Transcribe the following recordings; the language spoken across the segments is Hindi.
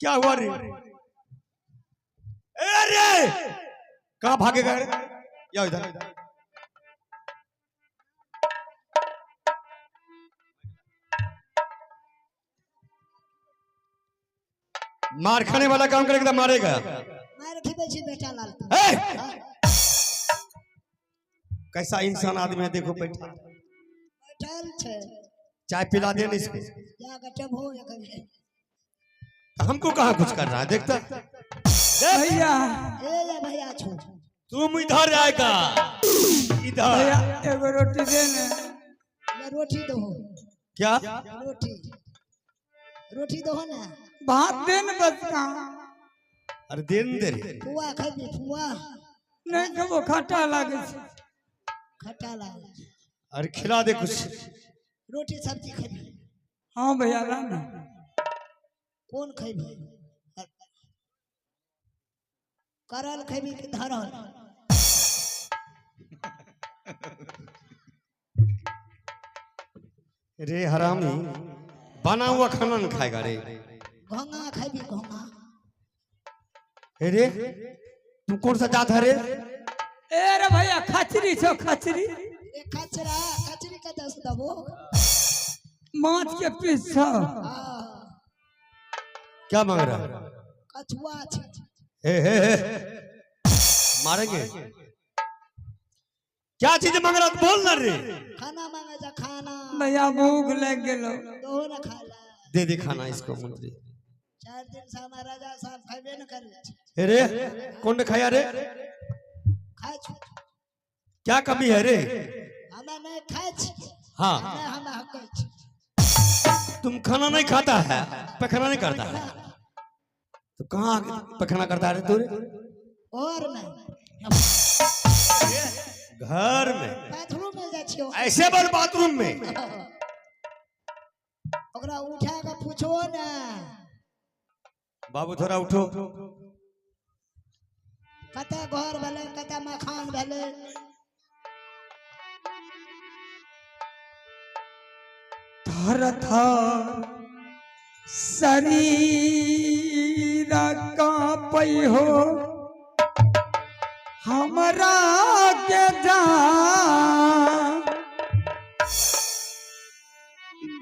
क्या हुआ रे? अरे कहाँ भागेगा? या इधर मार खाने वाला काम करेगा, मारेगा। मार खिबे छी बेटा लाल। कैसा इंसान आदमी है, देखो बैठा बैठल छे। चाय पिला दे इसको। जा गटम हो या कभी हमको कहाँ कुछ कर रहा है, देखता भैया। ए ले भैया छो। तुम इधर आएगा, इधर भैया एगो रोटी दे ने। ले रोटी दो। क्या? रोटी रोटी दो ना। भात दे न बस का। अरे देन दे रे। पुआ खाबी पुआ। नहीं खबो, खट्टा लागे छे। खट्टा लागे। अरे खिला दे कुछ। रोटी सब्जी खाबी। हाँ भैया ला ना। कौन खाबी? करल खाबी कि धरल? रे हरामी, बना हुआ खाना नहीं खाएगा रे। घोंगा खाबी घोंगा। रे तू कौन सा जात है रे? ए रे भैया खचरी छो, खचरी। ए कचरा कचरी का दस दबो। माछ के पीस छो। क्या मांग रहा है? कछुआ छे। हे मारेंगे। क्या चीज मांग रहा, बोल ना रे। खाना मांगे जा खाना। भैया भूख लग गेलो। दो ना खाला। दे दे खाना इसको मंत्री। 4 दिन से हमारा राजा साहब खाबे न करे। रे कौन ने खाया रे? खाए छु। क्या कमी है रे? हमें नहीं खाए छु। हाँ हमें हक छु। तुम खाना नहीं खाता है, पैखाना नहीं करता है, तो कहाँ पैखाना करता है तू? और नहीं घर में, बाथरूम में जा छियो। ऐसे बोल बाथरूम में। ओकरा उठा के पूछो ना। बाबू थोड़ा उठो। कता घर भेले, कता मखान भेले। थर थर शरीर कांपै हो, हमरा के जान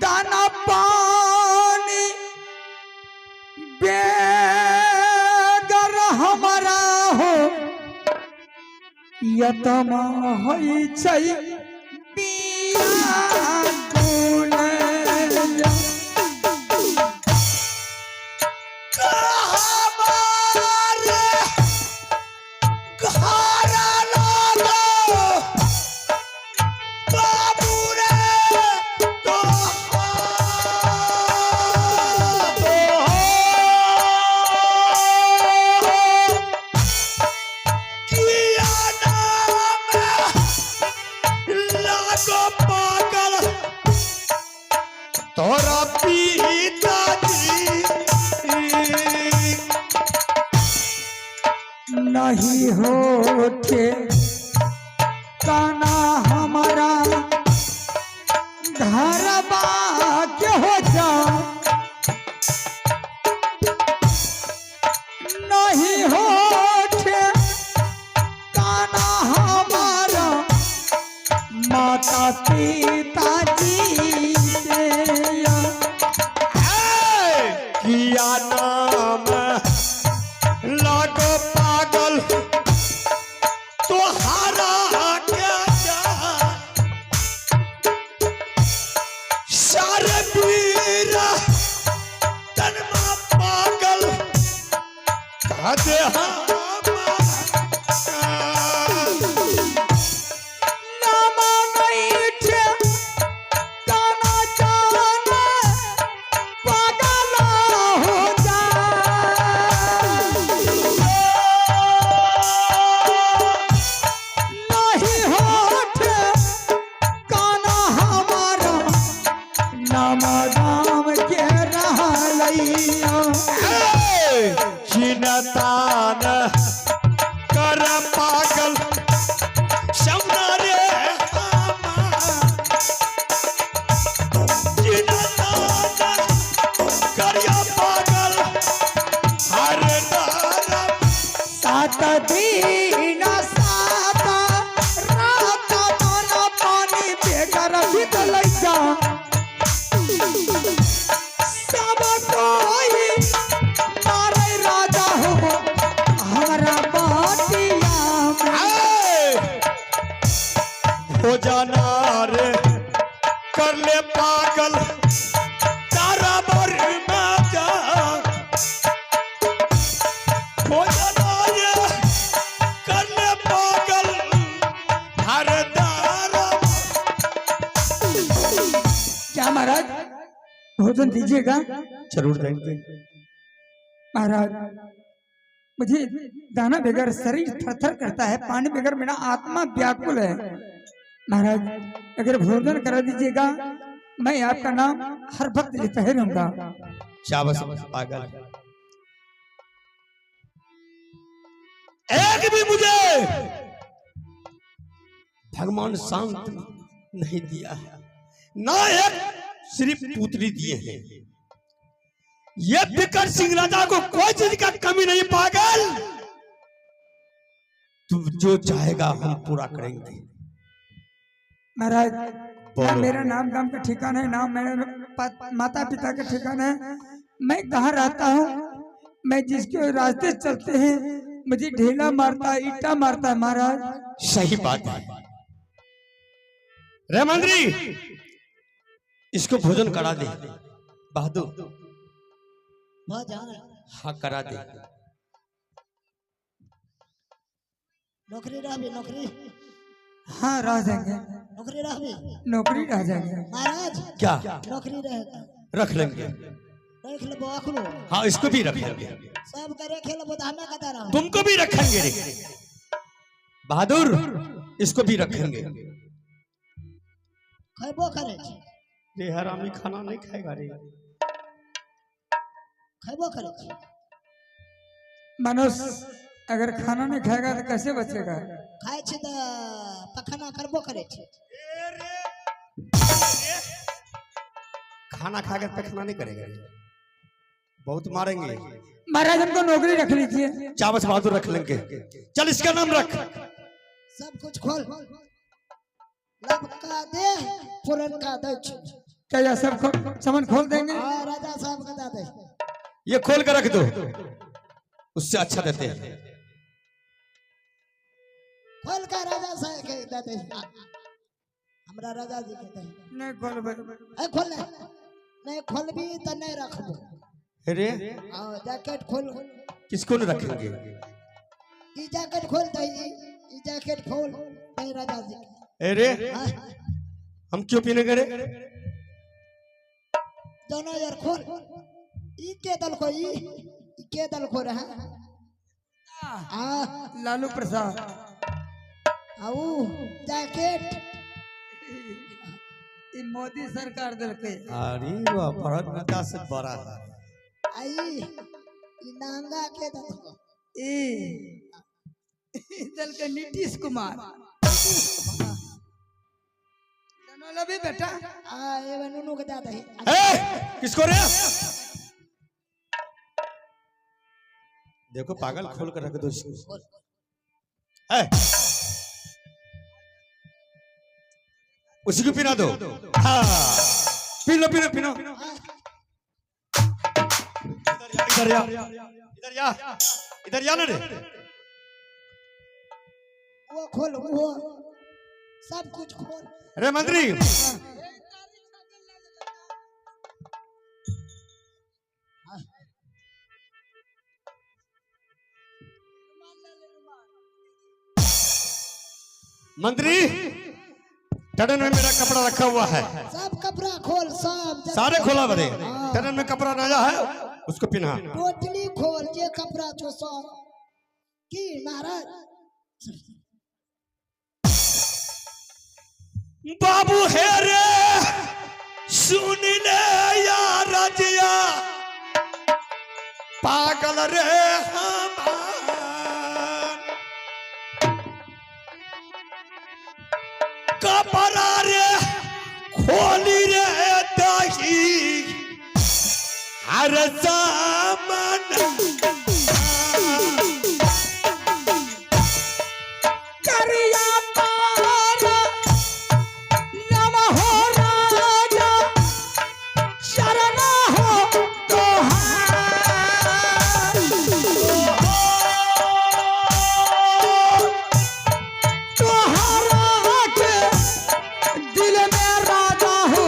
दाना पानी बेगर हमरा हो, यतमा होइ छै बिया गुले। तोरा पिताजी नहीं होते काना हमारा घर के हो जा। नहीं होते काना हमारा माता पिताजी से। किया नाम लागो पागल, तोहारा क्या जा सारे वीरा तनमा पागल कहते हम। चिनतान कर पागल शौना रे, चिनतान करिया पागल दीजिएगा जरूर देंगे। महाराज। मुझे दाना बगैर शरीर थरथर करता है, पानी बगैर मेरा आत्मा व्याकुल है। महाराज अगर भोजन करा दीजिएगा, मैं आपका नाम हर वक्त लेता ही रहूंगा। शाबाश पागल, एक भी मुझे भगवान शांत नहीं दिया है, ना एक सिर्फ पुत्री दिए हैं। ये बिकट सिंह राजा को कोई चीज का कमी नहीं। पागल, तू जो चाहेगा हम पूरा करेंगे। महाराज ना मेरा नाम गाम का ठिकाना है, ना मेरे माता पिता का ठिकाना है। मैं कहाँ रहता हूँ? मैं जिसके रास्ते चलते हैं मुझे ढेला मारता है, ईटा मारता है। महाराज सही बात है। रे मंत्री, इसको भोजन करा दे। बहादुर, हाँ करा दे। नौकरी रह भी, नौकरी हाँ रह जाएंगे, नौकरी रह भी, नौकरी रह जाएंगे। महाराज क्या नौकरी रहेगा? रख लेंगे। देख लो आखलो, हाँ इसको भी रख लेंगे। सब करे खेल वो हमें कहता रहा। तुमको भी रखेंगे रे बहादुर, इसको भी रखेंगे। खैबो करे रे हरामी खाना नहीं खाएगा रे। खैबो करे। मनुष्य अगर खाना नहीं खाएगा तो कैसे बचेगा? खाए छे तो पखना करबो करे छे। खाना खाकर पखना नहीं करेगा, बहुत मारेंगे। महाराज हमको नौकरी रख लीजिए। चावस बहादुर रख लेंगे। चल इसका नाम रख। सब कुछ खोल, लब का दे, पुरन का दे। क्या यह सब सामान खोल देंगे? हाँ राजा साहब का दे। ये खोल कर रख दो, उससे अच्छा देते हैं। खोल का राजा साहब के देते हैं। हमरा राजा जी कहते हैं नहीं खोल ए खोल नहीं खोल भी तो नहीं रखबो। रे जैकेट खोल। किसको नहीं रखेंगे? ई जैकेट खोल दे, ई जैकेट खोल नहीं राजा जी। अरे हम क्यों पीने गए? दोनों यार खोल। ई के दल को, ई के दल को रहा। लालू प्रसाद आऊ जैकेट ये मोदी सरकार दल के। अरे वाह, भारत नेता से बड़ा है। आई ई नांगा के दल को, दल के नीतीश कुमार। जानोला भी बेटा ये नुनू के दादा है। किसको रे? देखो पागल, खोल कर रख दो इसको। उसी को पीना दो। हाँ P low P low P low. इधर या इधर या इधर या ना रे। वो खोल, वो सब कुछ खोल। अरे मंत्री, मंत्री टनन में मेरा कपड़ा रखा हुआ है। सब कपड़ा खोल, सब सारे खोला बड़े। टनन में कपड़ा नया है, उसको पहना। टोटली खोल, जे कपड़ा छो सब की महाराज। बाबू है रे सुन ले यार रजिया, पागल रे हमार। कपड़ा रे खोली रे दही हर सामान। करिया पारा नम हो राजा, शरण हो तोहारा के दिल में राजा हो,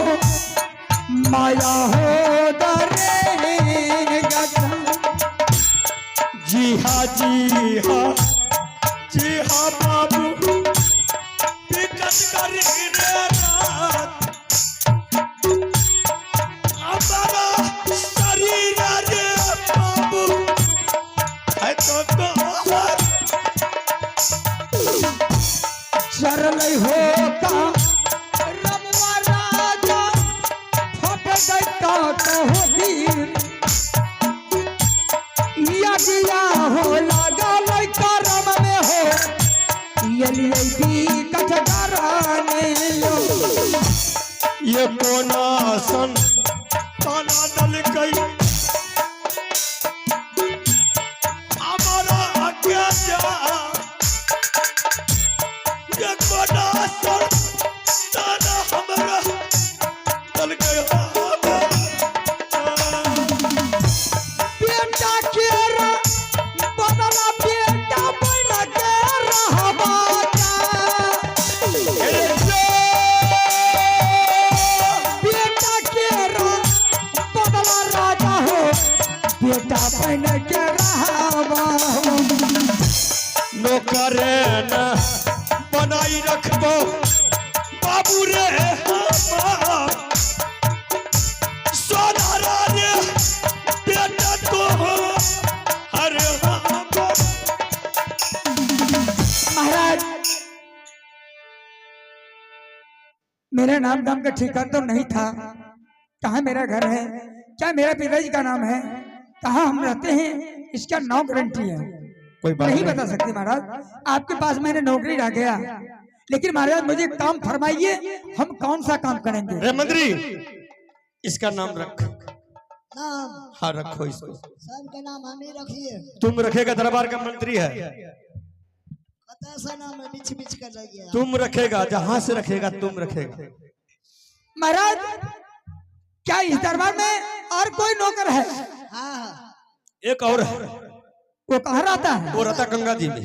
माया हो दरे गगन। जी हाँ जी हाँ जी हाँ बाबू, दिक्कत कर रे रात हमारा ये कोना सन ताना डल गई हमारा आज्ञा जा ये कोना सन ताना हमारा डल गया बेटा केरा बदला बेटा बन के रहबा बेटा केरा बदला राजा हो बेटा बन के रहबा नौकर न बनाई रखबो बाबू रे हमार सोनारा रे बेटा तो हर महाराज मेरे नाम दाम का ठिकाना तो नहीं था। कहाँ मेरा घर है, क्या मेरा पिताजी का नाम है, कहाँ हम रहते हैं, इसका नो गारंटी है। कोई बात नहीं बता सकती महाराज। आपके पास मैंने नौकरी रह गया, लेकिन महाराज मुझे काम फरमाइए, हम कौन सा काम करेंगे। रे मंत्री इसका नाम रख। नाम हाँ रखो इसको। सबके नाम हम ही रखिए। तुम रखेगा, दरबार का मंत्री है। ऐसा नाम है बिच बिच कर रही तुम रखेगा, जहां से रखेगा तुम रखेगा। महाराज क्या इस दरबार में और कोई नौकर है? हाँ एक और है, वो कहाँ रहता है? वो रहता गंगा जी में।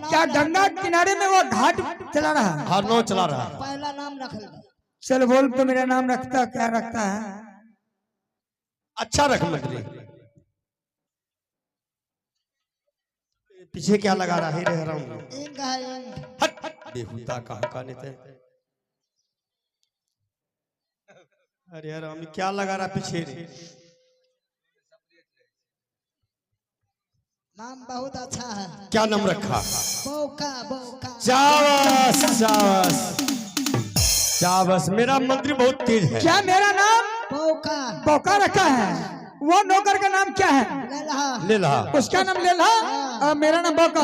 क्या गंगा किनारे में वो घाट चला रहा है? हाँ नौ चला रहा है। पहला नाम रख ले। चल बोल तो मेरा नाम रखता, क्या रखता है? अच्छा रख मंत्री। पीछे क्या लगा रहा है रे हराम? इनका है हट बेहुदा कहाँ का नेता। अरे यार हम क्या लगा रहा पीछे रे? नाम बहुत अच्छा है। क्या नाम रखा? बौका बौका। चावस चावस चावस। मेरा मंत्री बहुत तेज है। क्या मेरा नाम बौका बौका रखा है? वो नौकर का नाम क्या है? लल्हा। ले ला। उसका नाम लेला और मेरा नाम बौका।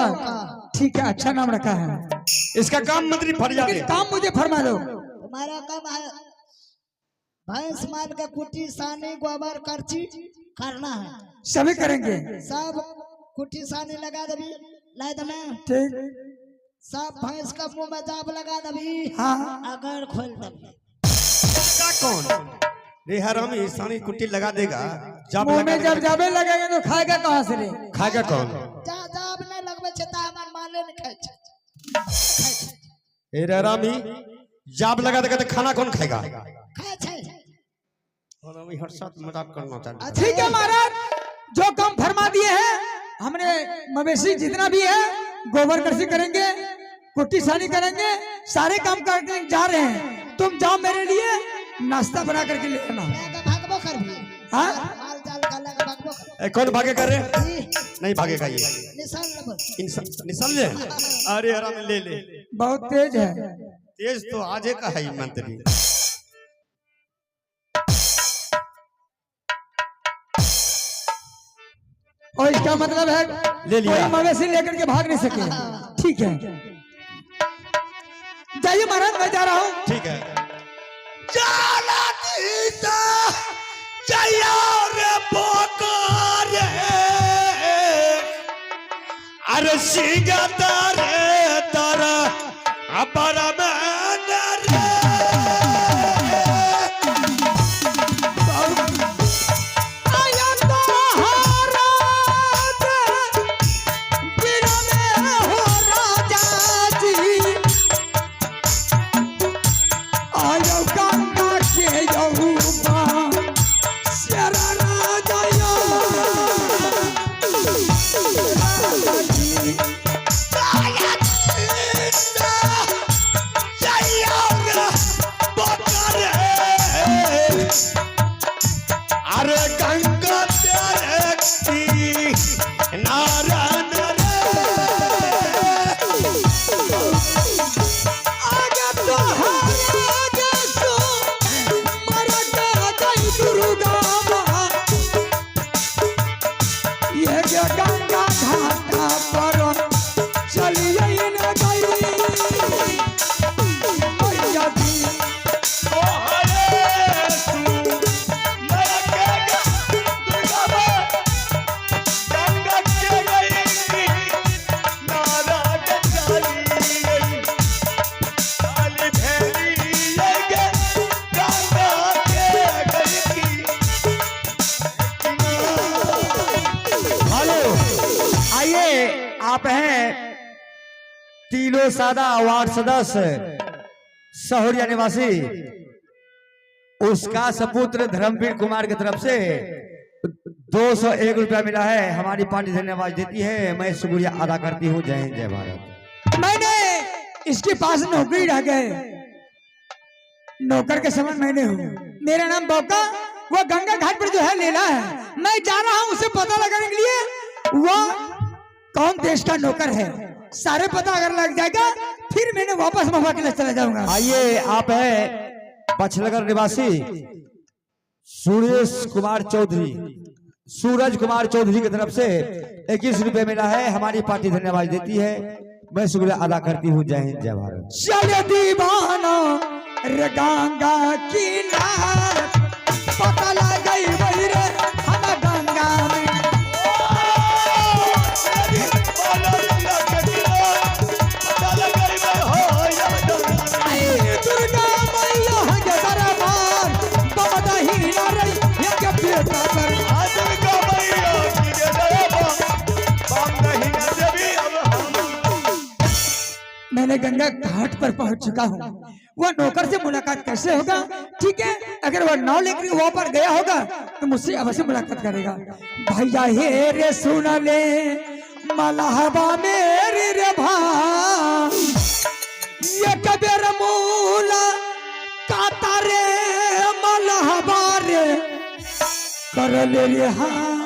ठीक है, अच्छा नाम रखा है। इसका काम मंत्री फरिया दे। काम मुझे फरमा दो। तुम्हारा काम है भैंस मार के कुटी सानी गोबर करची करना है। सभी करेंगे। सब कुटी सानी लगा दबी लाद में। ठीक। सब भैंस का मुंह में जाब लगा दबी। हाँ। अगर खोल दबी। क्या कौन रे हराम इंसानी कुट्टी लगा देगा? जब मुंह लगा में जब देगा जाबे लगेगा तो खाएगा कहाँ से रे? खाएगा कौन? जा जाब नहीं लगबे छे ता हमर माले नहीं खाए छे। ए रे हरामी जाब लगा देगा तो खाना कौन खाएगा? खाए छे। हरामी हर साथ मजाक करना चाहता है। ठीक है महाराज, जो काम फरमा दिए हैं हमने, मवेशी जितना भी है गोबर कृषि करेंगे, कुट्टी सानी करेंगे, सारे काम करने जा रहे हैं। तुम जाओ मेरे लिए नाश्ता बना करके ले आना। भागबो कर भी। हाँ? माल जाल का लगा भागबो कर। कौन भागेगा रे? ई, नहीं भागेगा ये। निशान लब। निशान ले। अरे हराम ले ले। बहुत तेज है। तेज तो आजे का है ये मंत्री। और इसका मतलब है ले लिया। कोई मवेशी लेकर के भाग नहीं सके। ठीक है, जाइए महाराज, मैं जा रहा हूँ। ठीक है। जाला दीदा जया रे पोकार अरे सिंगता रे तारा अपर में रे आया तो हारात बिना में हो राजा जी, आयो गंगा के यहुबा शेरा राजा यो राजा जी। आया दीदा आप हैं तीलो सादा वार्ड सदस्य सहुरिया निवासी, उसका सपुत्र धर्मवीर कुमार की तरफ से 201 रुपया मिला है। हमारी पार्टी धन्यवाद देती है। मैं शुक्रिया अदा करती हूँ। जय हिंद, जय भारत। मैंने इसके पास नौकरी रह गए, नौकर के समान मैंने हूँ। मेरा नाम बौका, वो गंगा घाट पर जो है लेला है। मैं जा रहा हूँ उसे पता लगाने के लिए वो कौन देश का नौकर है। सारे पता अगर लग जाएगा फिर मैंने वापस महुआ के लिए चला जाऊंगा। आइए, आप है पछलगर निवासी सूरज कुमार चौधरी की तरफ से 21 रुपए मिला है। हमारी पार्टी धन्यवाद देती है। मैं शुक्रिया अदा करती हूँ। जय हिंद, जय भारत। चल दीवाना रे गंगा किनारे, पता लग गई वही रे हम गंगा में। दुर्गा मैया के दरबार बाबा ही ना रही ये के बेटा पर। मैंने गंगा घाट पर पहुंच चुका हूँ। वह नौकर से मुलाकात कैसे होगा? ठीक है, अगर वह नाव लेकर वहां पर गया होगा तो मुझसे अवश्य मुलाकात करेगा। भैया हे रे सुन ले मलहबा मेरी रे भाई, ये कबीर मूला काता रे मलहबा रे कर ले रे हमारा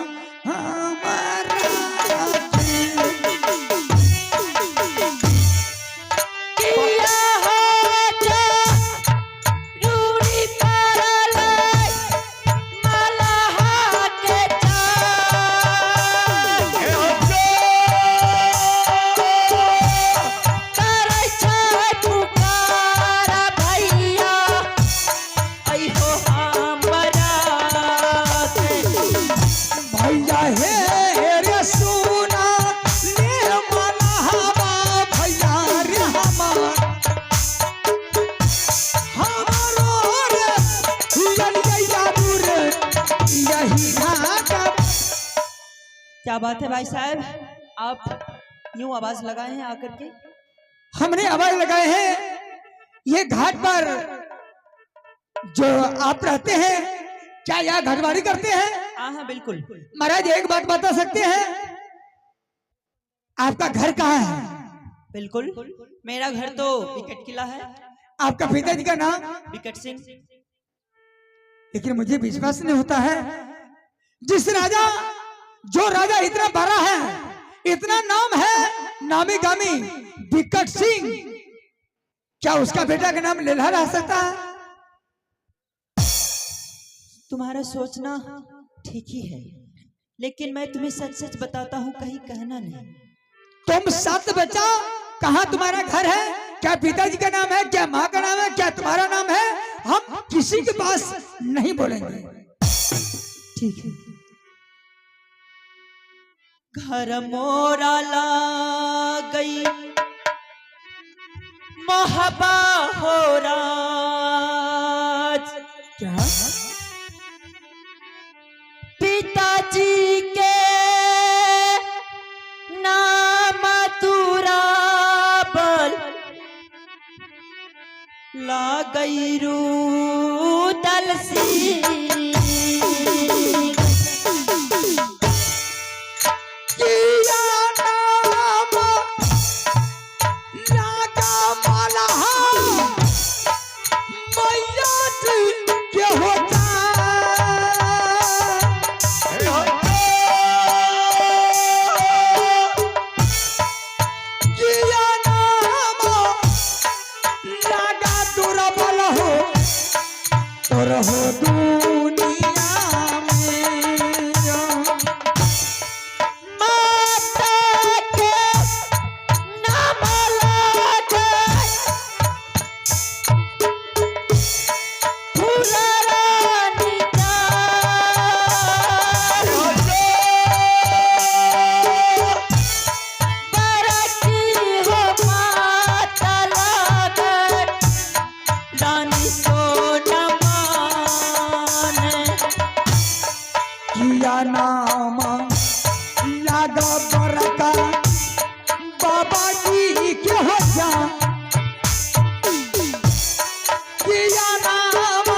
क्या बात है भाई साहब, आप यूं आवाज लगाए हैं आकर के? हमने आवाज लगाए हैं ये घाट पर जो आप रहते हैं, क्या यहाँ घरवाड़ी करते हैं? हाँ बिल्कुल। महाराज एक बात बता सकते हैं, आपका घर कहाँ है? बिल्कुल, मेरा घर तो विकट किला है। आपका पिताजी का नाम? विकट सिंह। लेकिन मुझे विश्वास नहीं होता है, जो राजा इतना बड़ा है, इतना नाम है, नामी गामी विकट सिंह, क्या उसका बेटा का नाम लेला रह सकता है? तुम्हारा सोचना ठीक ही है, लेकिन मैं तुम्हें सच सच बताता हूँ, कहीं कहना नहीं। तुम सच बचाओ, कहाँ तुम्हारा घर है? क्या पिताजी का नाम है? क्या माँ का नाम है? क्या तुम्हारा नाम है? हम किसी के पास नहीं बोलेंगे। ठीक है। घर मोरा ला गई मोहब्बा हो राज, क्या पिताजी के नाम तुराबल ला गई रू दलसी, बाबा जी के हो जा किया नाम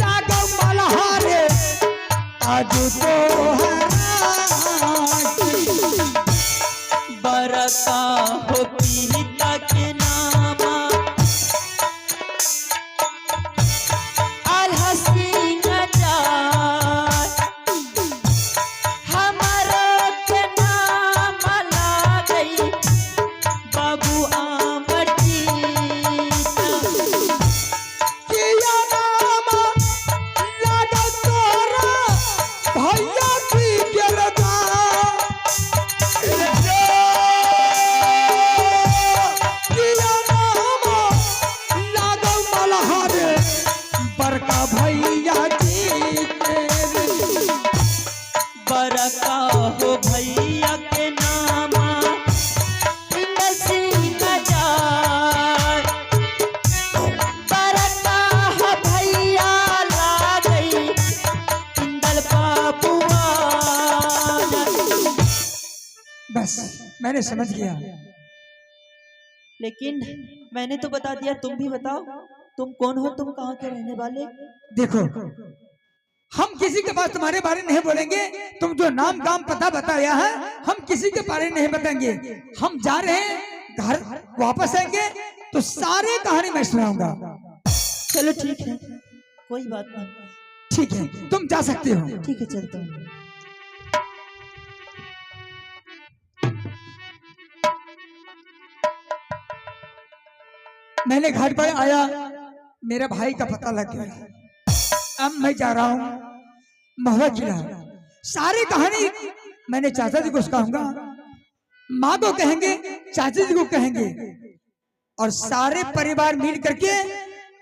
लागो मल्हारे आज तो बरका हो पिता के नामा अलहसीन जाय हमारा के नाम ला गई बाबू आमर जीता किया नाम लागो तोरा भैया की के लगा किया नाम लागो मल्हारे बड़का भैया जी तेरे बरका हो भैया के नामा अलहसीन जाय बरका हो भैया ला गई इंदल बाबुआ बस मैंने समझ गया। लेकिन मैंने तो बता दिया, तुम भी बताओ तुम कौन हो, तुम कहाँ के रहने वाले? देखो हम किसी के पास तुम्हारे बारे नहीं बोलेंगे, तुम जो नाम गाम पता बताया है हम किसी के बारे नहीं बताएंगे। हम जा रहे हैं घर, वापस आएंगे तो सारी कहानी मैं सुनाऊंगा। चलो ठीक है, कोई बात नहीं। ठीक है तुम जा सकते हो। ठीक है चलता हूँ। मैंने घाट पर आया, मेरे भाई का पता लग गया। अब मैं जा रहा हूँ महुआ किला। सारी कहानी मैंने चाचा जी को कहूंगा, माँ को कहेंगे, चाचा जी को कहेंगे और सारे परिवार मिल करके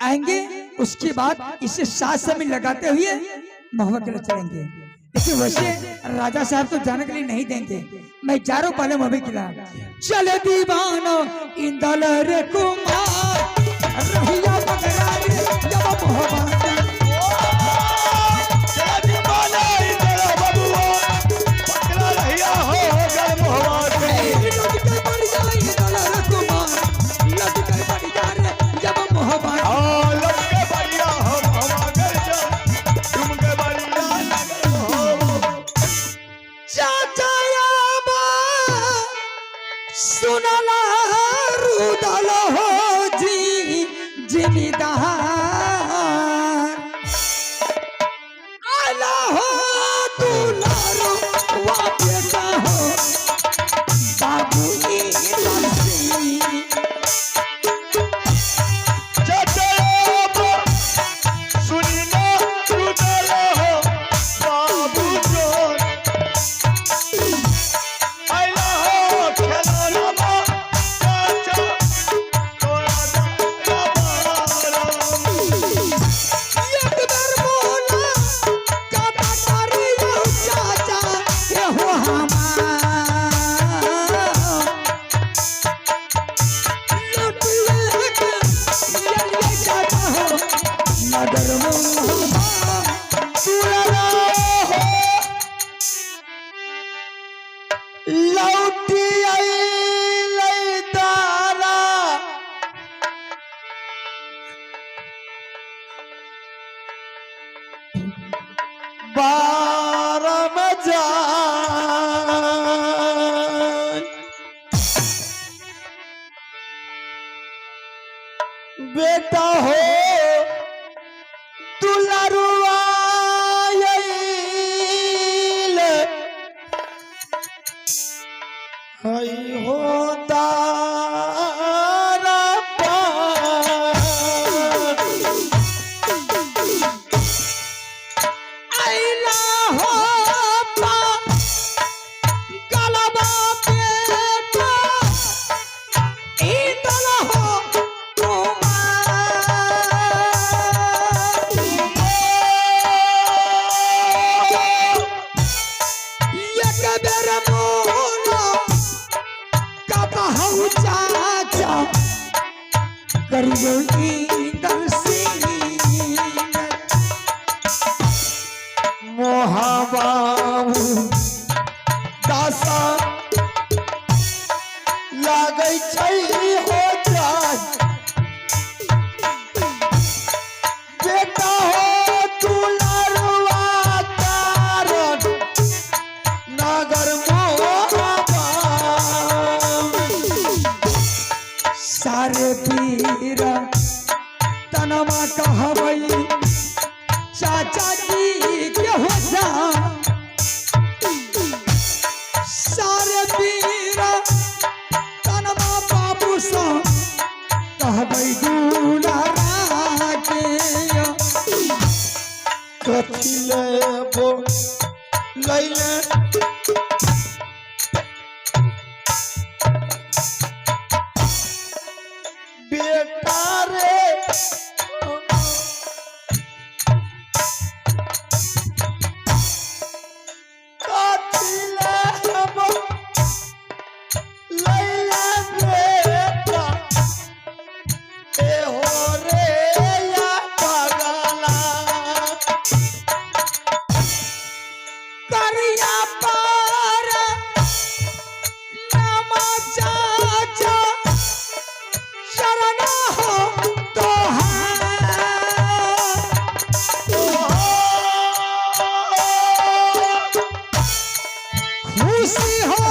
आएंगे। उसके बाद इसे साथ से मिल लगाते हुए महुआ किला चलेंगे। लेकिन वैसे राजा साहब तो जाने के लिए नहीं देंगे। मैं जा रहा हूँ पहले महुआ किला। चले दीवानो इंदल रे कुमार रहिया बगरा रे जब महुआ सुनला रुदल हो जी जिमीदार आला हो दुलारो वापस हो बाबू लौटी आई दारा बारह बजा बेटा हो दुलारुआ हई हो दारा आइला हो पा गलबा बेटा इंदल हो करियो इंदल सिंह मोहबाबू दासा लैले बेटा रे कातिले हम लैले बेटा ए हो रे या पगला करिया पार नामा चाचा शरण हो तो खुशी हो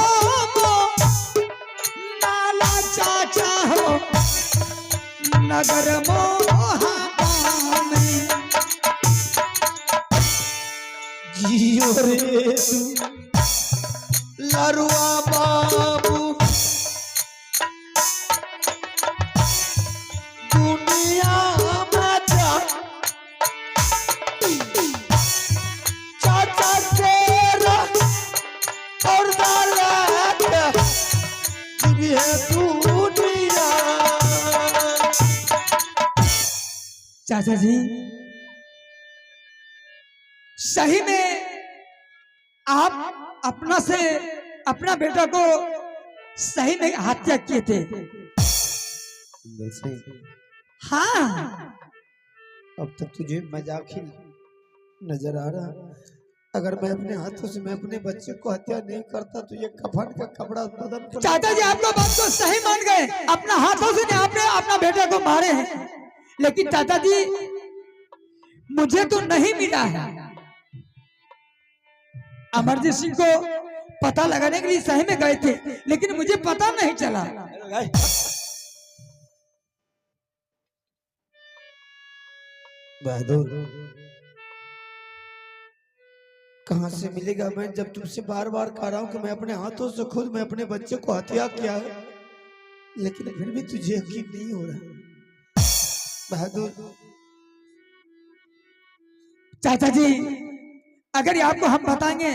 नाला चाचा हो नगर मोहा में जियो रे तू लरुआ बाबू दुनिया में जा चाचा तेरा और दालत भी है दुनिया चाचा जी सही में आप अपना बेटा को सही में हत्या किए थे। हाँ अब तक तुझे मजाक ही नजर आ रहा। अगर मैं अपने हाथों से मैं अपने बच्चे को हत्या नहीं करता तो ये कफन का कपड़ा बदन पर चाचा जी आपका बात तो सही मान गए, अपना हाथों से आपने अपना बेटा को मारे हैं, लेकिन चाचा जी मुझे तो नहीं मिला है। अमरजीत सिंह को पता लगाने के लिए सही में गए थे, लेकिन मुझे पता नहीं चला। बहादुर कहां से मिलेगा? मैं जब तुमसे बार बार कह रहा हूं कि मैं अपने हाथों से खुद मैं अपने बच्चे को हत्या किया है, लेकिन फिर भी तुझे यकीन नहीं हो रहा। बहादुर चाचा जी अगर आपको हम बताएंगे